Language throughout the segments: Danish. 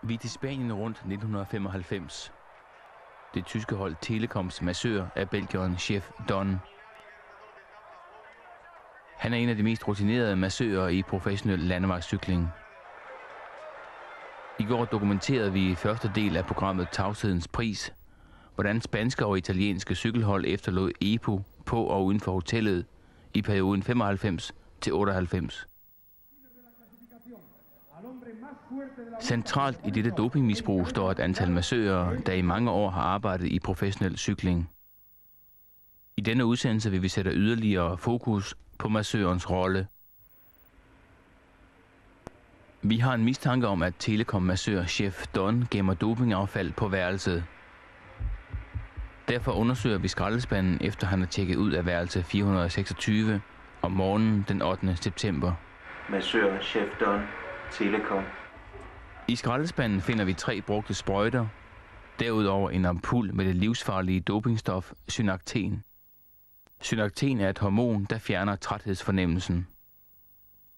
Vi er til Spanien rundt 1995. Det tyske hold Telekoms massør er belgieren Chef Don. Han er en af de mest rutinerede massører i professionel landevejscykling. I går dokumenterede vi i første del af programmet Tavshedens Pris, hvordan spanske og italienske cykelhold efterlod EPO på og uden for hotellet i perioden 95 til 98. Centralt i dette dopingmisbrug står et antal massører, der i mange år har arbejdet i professionel cykling. I denne udsendelse vil vi sætte yderligere fokus på massørens rolle. Vi har en mistanke om, at Telekom-massør Chef Don gemmer dopingaffald på værelset. Derfor undersøger vi skraldespanden, efter han er tjekket ud af værelse 426 om morgenen den 8. september. Massør Chef Don, Telekom. I skraldespanden finder vi 3 brugte sprøjter, derudover en ampul med det livsfarlige dopingstof synakten. Synakten er et hormon, der fjerner træthedsfornemmelsen.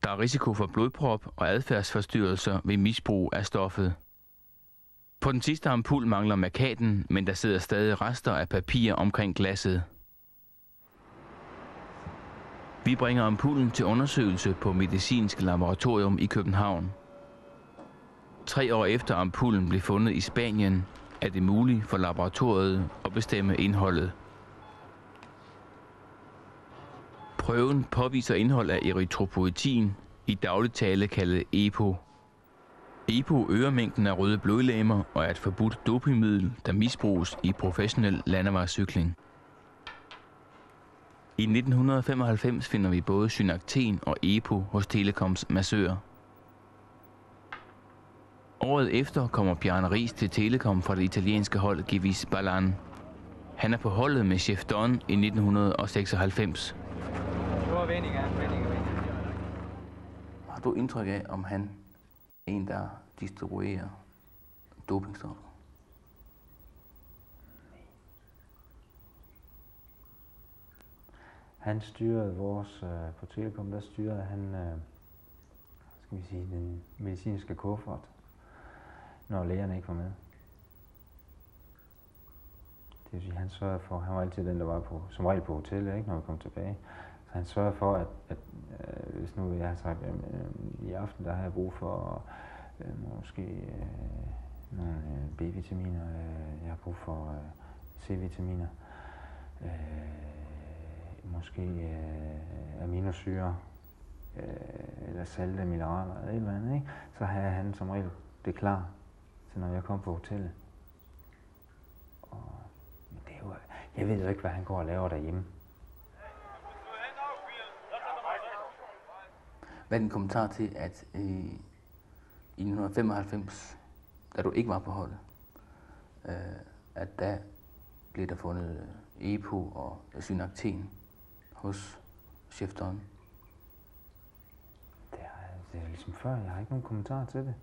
Der er risiko for blodprop og adfærdsforstyrrelser ved misbrug af stoffet. På den sidste ampul mangler mærkaten, men der sidder stadig rester af papir omkring glasset. Vi bringer ampullen til undersøgelse på Medicinsk Laboratorium i København. 3 år efter ampullen blev fundet i Spanien, er det muligt for laboratoriet at bestemme indholdet. Prøven påviser indhold af erythropoietin, i daglig tale kaldet EPO. EPO øger mængden af røde blodlegemer og er et forbudt dopingmiddel, der misbruges i professionel landevejscykling. I 1995 finder vi både synakten og EPO hos Telekoms massør. Året efter kommer Bjarne Riis til Telekom fra det italienske hold Gewiss Ballan. Han er på holdet med Chef Don i 1996. Har du indtryk af, om han er en, der distribuerer dopingstoffer? Han styrede vores, på Telekom, der styrede han, skal vi sige, den medicinske kuffert, når lægerne ikke var med. Det vil sige, han sørgede for, han var altid den, der var på, som regel på hotellet, ikke, når vi kom tilbage. Så han sørgede for, at hvis nu jeg har sagt, i aften der har jeg brug for måske nogle B-vitaminer, jeg har brug for C-vitaminer, måske aminosyre, eller salte, mineraler, eller et eller andet, ikke? Så havde han som regel det klar til, når jeg kom på hotellet. Og det er jo, jeg ved jo ikke, hvad han går og laver derhjemme. Hvad er din kommentar til, at i 1995, da du ikke var på holdet, at der blev der fundet EPO og synakten hos Chef Don? Det er ligesom før, jeg har ikke nogen kommentar til det.